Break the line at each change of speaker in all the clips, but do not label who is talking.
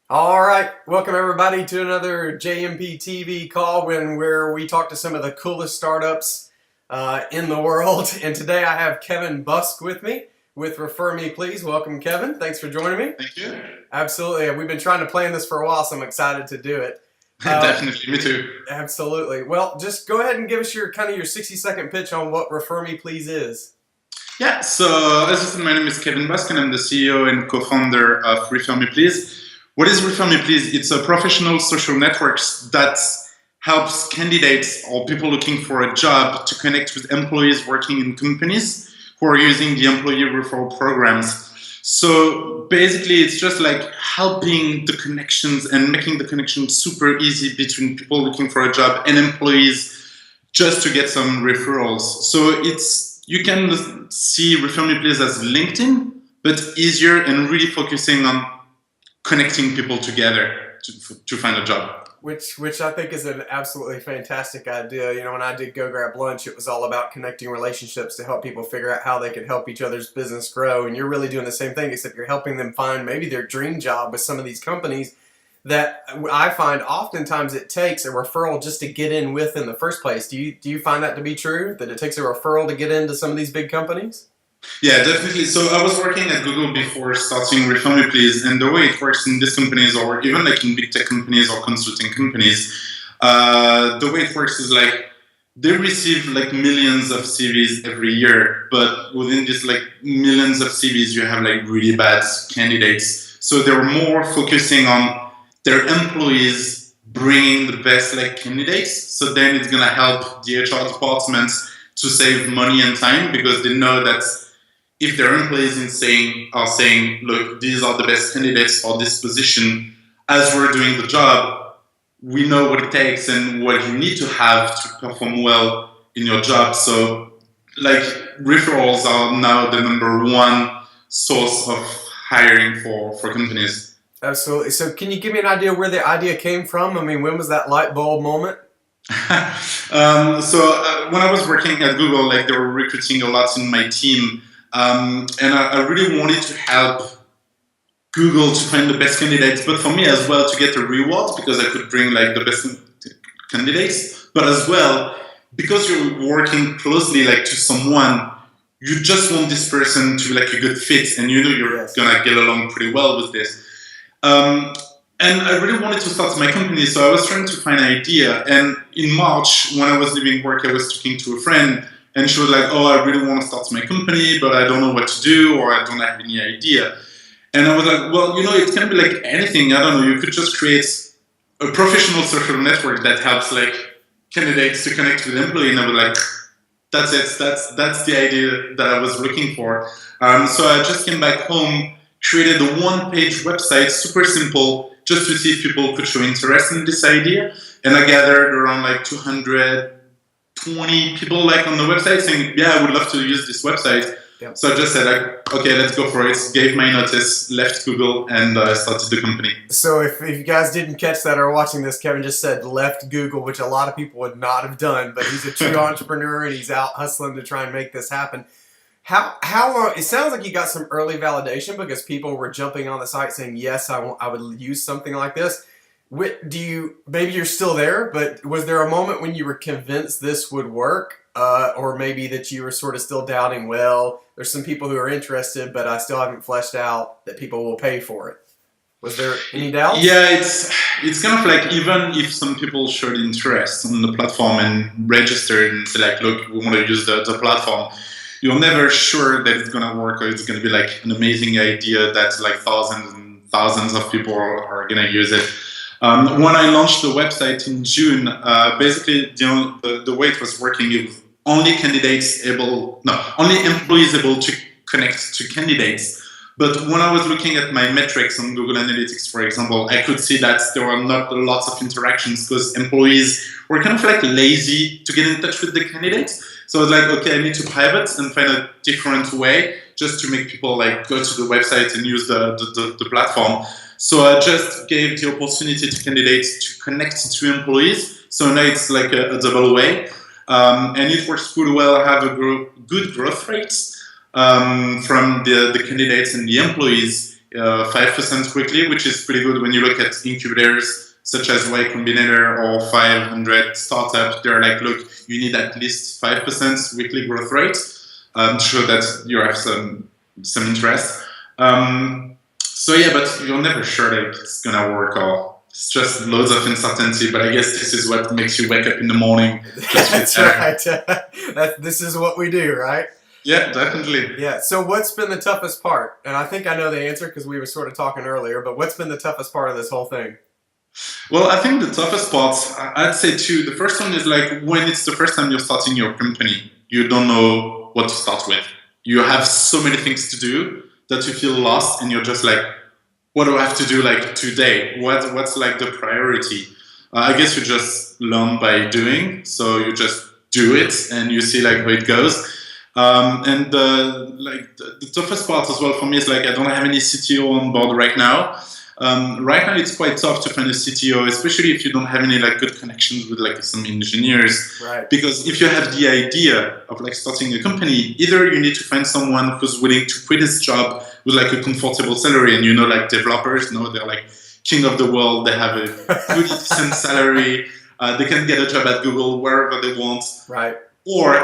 All right, welcome everybody to another JMP TV call where we talk to some of the coolest startups in the world. And today I have Kevin Bosc with me with Refer Me Please. Welcome, Kevin. Thanks for joining me.
Thank you.
Absolutely. We've been trying to plan this for a while, so I'm excited to do it.
Definitely, me too.
Absolutely. Well, just go ahead and give us your 60-second pitch on what Refer Me Please is.
Yeah, so as you said, my name is Kevin Bosc and I'm the CEO and co-founder of Refer Me Please. What is Refer Me Please? It's a professional social network that helps candidates or people looking for a job to connect with employees working in companies who are using the employee referral programs. So basically, it's just like helping the connections and making the connection super easy between people looking for a job and employees just to get some referrals. So you can see Refer Me Please as LinkedIn, but easier and really focusing on connecting people together to find a job.
Which I think is an absolutely fantastic idea. You know, when I did Go Grab Lunch, it was all about connecting relationships to help people figure out how they could help each other's business grow. And you're really doing the same thing, except you're helping them find maybe their dream job with some of these companies that I find oftentimes it takes a referral just to get in with in the first place. Do you find that to be true, that it takes a referral to get into some of these big companies?
Yeah, definitely. So I was working at Google before starting Refer Me Please, and the way it works in these companies, or even like in big tech companies or consulting companies, the way it works is like they receive like millions of CVs every year, but within these like millions of CVs, you have like really bad candidates. So they're more focusing on their employees bringing the best like candidates. So then it's gonna help the HR department to save money and time because they know that if their employees are saying, look, these are the best candidates for this position, as we're doing the job, we know what it takes and what you need to have to perform well in your job. So, like, referrals are now the number one source of hiring for companies.
Absolutely. So can you give me an idea where the idea came from? I mean, when was that light bulb moment?
When I was working at Google, like they were recruiting a lot in my team. And I really wanted to help Google to find the best candidates, but for me as well to get a reward because I could bring like the best candidates, but as well because you're working closely like to someone, you just want this person to be like a good fit, and you know you're gonna get along pretty well with this. And I really wanted to start my company, so I was trying to find an idea. And in March, when I was leaving work, I was talking to a friend. And she was like, oh, I really want to start my company, but I don't know what to do, or I don't have any idea. And I was like, well, you know, it can be like anything. I don't know. You could just create a professional social network that helps like candidates to connect with employees. And I was like, that's it. That's the idea that I was looking for. So I just came back home, created a one-page website, super simple, just to see if people could show interest in this idea. And I gathered around like 220 people like on the website saying, yeah, I would love to use this website. Yep. So I just said, like, okay, let's go for it. Gave my notice, left Google, and started the company.
So if you guys didn't catch that or are watching this, Kevin just said left Google, which a lot of people would not have done, but he's a true entrepreneur and he's out hustling to try and make this happen. How long? It sounds like you got some early validation because people were jumping on the site saying, yes, I would use something like this. Maybe you're still there, but was there a moment when you were convinced this would work? Or maybe that you were sort of still doubting, well, there's some people who are interested, but I still haven't fleshed out that people will pay for it. Was there any doubt?
Yeah, it's kind of like even if some people showed interest on the platform and registered and say like, look, we want to use the platform, you're never sure that it's going to work or it's going to be like an amazing idea that like thousands and thousands of people are going to use it. When I launched the website in June, basically the way it was working, it was only employees able to connect to candidates. But when I was looking at my metrics on Google Analytics, for example, I could see that there were not lots of interactions because employees were kind of like lazy to get in touch with the candidates. So I was like, okay, I need to pivot and find a different way just to make people like go to the website and use the platform. So I just gave the opportunity to candidates to connect to employees. So now it's like a double way. And it works pretty well. I have a good growth rates from the candidates and the employees. 5% weekly, which is pretty good when you look at incubators such as Y Combinator or 500 startup. They're like, look, you need at least 5% weekly growth rate to show that you have some interest. So yeah, but you're never sure that it's gonna work, or it's just loads of uncertainty. But I guess this is what makes you wake up in the morning.
That's right. This is what we do, right?
Yeah, definitely.
Yeah. So what's been the toughest part? And I think I know the answer because we were sort of talking earlier, but what's been the toughest part of this whole thing?
Well, I think the toughest parts, I'd say two. The first one is like when it's the first time you're starting your company, you don't know what to start with. You have so many things to do that you feel lost, and you're just like, what do I have to do like today? What's like the priority? I guess you just learn by doing. So you just do it and you see like how it goes. And the toughest part as well for me is like I don't have any CTO on board right now. Right now it's quite tough to find a CTO, especially if you don't have any like good connections with like some engineers.
Right.
Because if you have the idea of like starting a company, either you need to find someone who's willing to quit his job with like a comfortable salary, and like developers, they're like king of the world. They have a good decent salary. They can get a job at Google wherever they want.
Right.
Or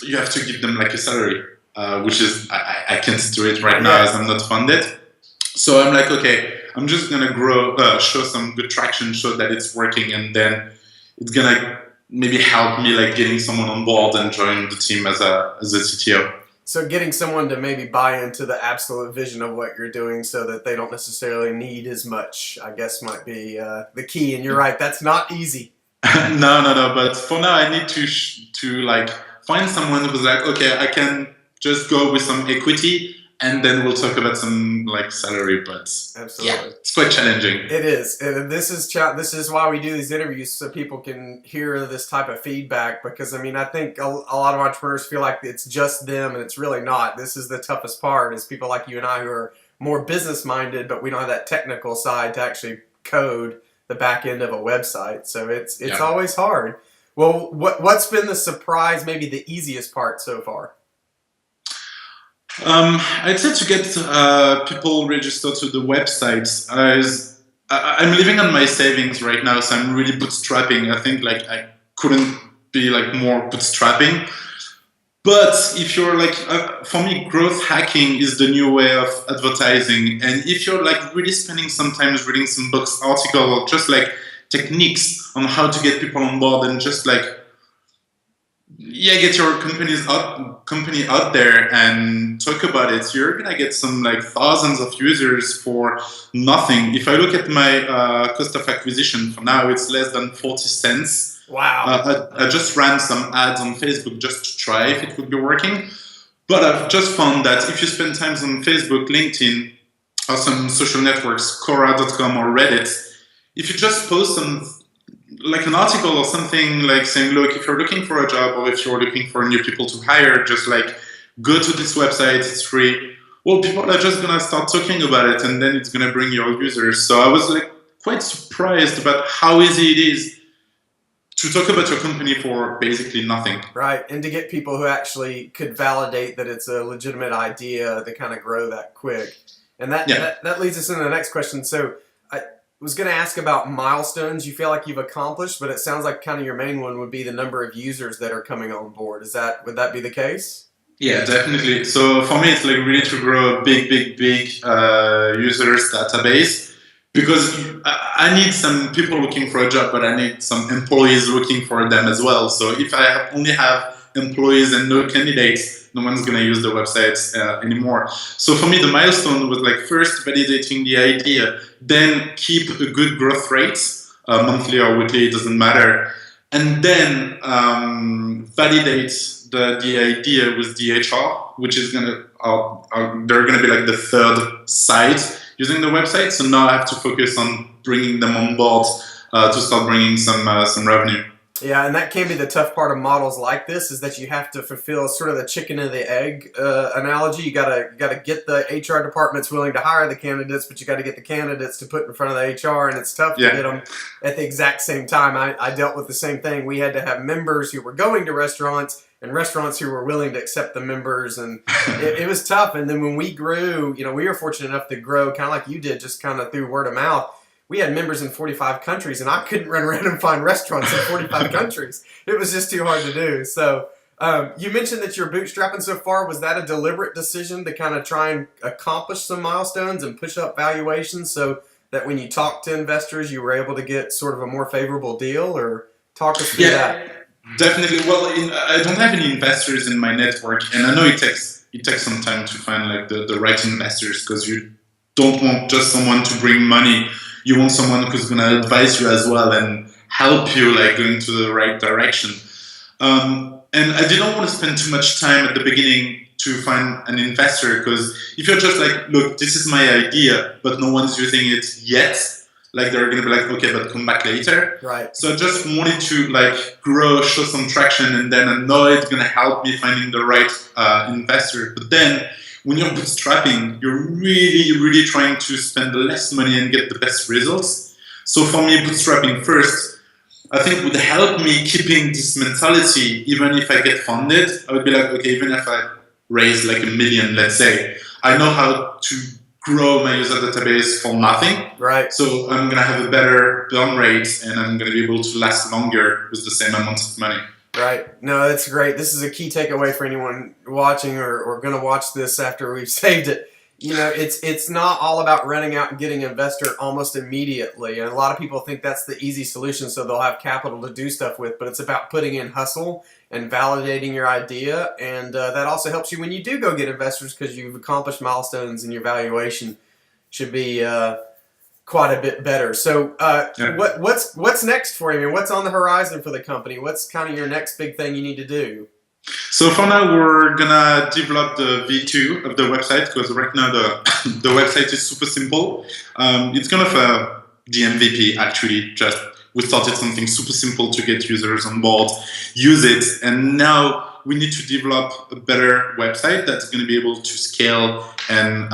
you have to give them like a salary, which is I can't do it right now as I'm not funded. So I'm like, okay, I'm just gonna show some good traction, show that it's working, and then it's gonna maybe help me like getting someone on board and join the team as a CTO.
So getting someone to maybe buy into the absolute vision of what you're doing, so that they don't necessarily need as much, I guess, might be the key. And you're right, that's not easy.
No. But for now, I need to like find someone who's like, okay, I can just go with some equity. And then we'll talk about some like salary, but
absolutely,
yeah, it's quite challenging.
It is, and this is why we do these interviews, so people can hear this type of feedback. Because I mean, I think a lot of entrepreneurs feel like it's just them, and it's really not. This is the toughest part: is people like you and I who are more business minded, but we don't have that technical side to actually code the back end of a website. So it's always hard. Well, what's been the surprise? Maybe the easiest part so far?
I'd say to get people registered to the website. I'm living on my savings right now, so I'm really bootstrapping. I think like I couldn't be like more bootstrapping. But if you're like, for me, growth hacking is the new way of advertising. And if you're like really spending some time reading some books, articles, or just like techniques on how to get people on board and just like, get your company out there and talk about it, you're gonna get some like thousands of users for nothing. If I look at my cost of acquisition for now, it's less than 40 cents.
Wow.
I just ran some ads on Facebook just to try if it would be working. But I've just found that if you spend time on Facebook, LinkedIn, or some social networks, Quora.com or Reddit, if you just post some like an article or something like saying, look, if you're looking for a job or if you're looking for new people to hire, just like go to this website, it's free. Well, people are just gonna start talking about it, and then it's gonna bring your users. So I was like quite surprised about how easy it is to talk about your company for basically nothing.
Right, and to get people who actually could validate that it's a legitimate idea to kind of grow that quick. And that leads us into the next question. So I was going to ask about milestones you feel like you've accomplished, but it sounds like kind of your main one would be the number of users that are coming on board. Would that be the case?
Yeah, definitely. So for me, it's like really to grow a big users database, because I need some people looking for a job, but I need some employees looking for them as well. So if I only have employees and no candidates, no one's going to use the websites anymore. So for me, the milestone was like first validating the idea, then keep a good growth rate, monthly or weekly, it doesn't matter. And then validate the idea with the HR, which is they're going to be like the third side using the website. So now I have to focus on bringing them on board to start bringing some revenue.
Yeah, and that can be the tough part of models like this, is that you have to fulfill sort of the chicken and the egg analogy. You gotta get the HR departments willing to hire the candidates, but you got to get the candidates to put in front of the HR, and it's tough to get them at the exact same time. I dealt with the same thing. We had to have members who were going to restaurants and restaurants who were willing to accept the members, and it was tough. And then when we grew, we were fortunate enough to grow kind of like you did, just kind of through word of mouth. We had members in 45 countries, and I couldn't run around and find restaurants in 45 countries. It was just too hard to do. So you mentioned that you're bootstrapping so far. Was that a deliberate decision to kind of try and accomplish some milestones and push up valuations so that when you talk to investors, you were able to get sort of a more favorable deal? Or talk us through that.
Definitely. Well, I don't have any investors in my network, and I know it takes some time to find like the right investors, because you don't want just someone to bring money. You want someone who's going to advise you as well and help you like going to the right direction. And I didn't want to spend too much time at the beginning to find an investor, because if you're just like, look, this is my idea, but no one's using it yet, like they're going to be like, okay, but come back later.
Right.
So I just wanted to like grow, show some traction, and then I know it's going to help me finding the right investor. But then when you're bootstrapping, you're really, really trying to spend less money and get the best results. So for me, bootstrapping first, I think would help me keeping this mentality. Even if I get funded, I would be like, okay, even if I raise like $1 million, let's say, I know how to grow my user database for nothing.
Right.
So I'm going to have a better burn rate, and I'm going to be able to last longer with the same amount of money.
Right. No, that's great. This is a key takeaway for anyone watching or going to watch this after we've saved it. It's not all about running out and getting an investor almost immediately. And a lot of people think that's the easy solution, so they'll have capital to do stuff with. But it's about putting in hustle and validating your idea. And that also helps you when you do go get investors, because you've accomplished milestones and your valuation should be quite a bit better. So what's next for you? I mean, what's on the horizon for the company? What's kind of your next big thing you need to do?
So for now, we're gonna develop the V2 of the website, because right now the website is super simple. It's kind of the MVP actually. Just we started something super simple to get users on board, use it, and now we need to develop a better website that's going to be able to scale and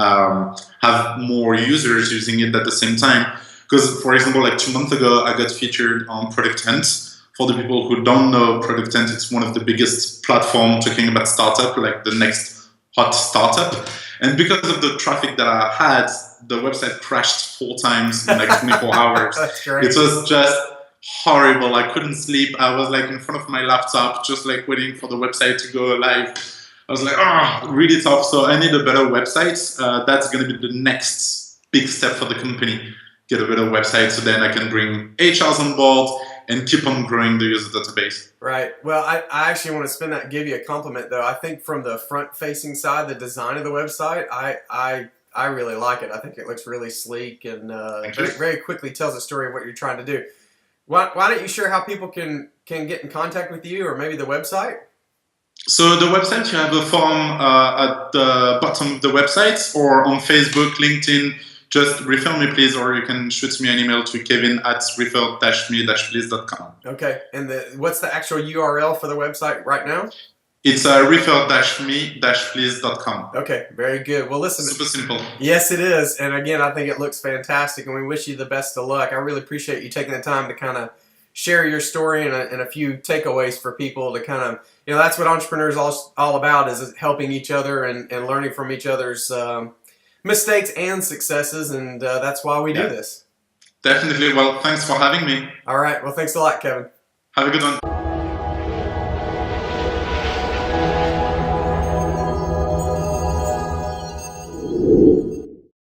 have more users using it at the same time. Because, for example, like 2 months ago, I got featured on Product Hunt. For the people who don't know Product Hunt, it's one of the biggest platforms talking about startup, like the next hot startup. And because of the traffic that I had, the website crashed 4 times in like 24 hours.
That's great.
It was just horrible. I couldn't sleep. I was like in front of my laptop, just like waiting for the website to go live. I was like, really tough. So I need a better website. That's going to be the next big step for the company. Get a better website, so then I can bring HRs on board and keep on growing the user database.
Right. Well, I actually want to give you a compliment, though. I think from the front-facing side, the design of the website, I really like it. I think it looks really sleek and very quickly tells a story of what you're trying to do. Why don't you share how people can get in contact with you, or maybe the website?
So the website, you have a form at the bottom of the website, or on Facebook, LinkedIn. Just refer me, please, or you can shoot me an email to kevin@refer-me-please.com.
Okay. And what's the actual URL for the website right now?
It's refer-me-please.com.
Okay. Very good. Well, listen.
Super simple.
Yes, it is. And again, I think it looks fantastic, and we wish you the best of luck. I really appreciate you taking the time to kind of share your story and a few takeaways for people to kind of, that's what entrepreneurs all about, is helping each other and learning from each other's mistakes and successes, and that's why we do this.
Definitely. Well, thanks for having me.
All right. Well, thanks a lot, Kevin.
Have a good one.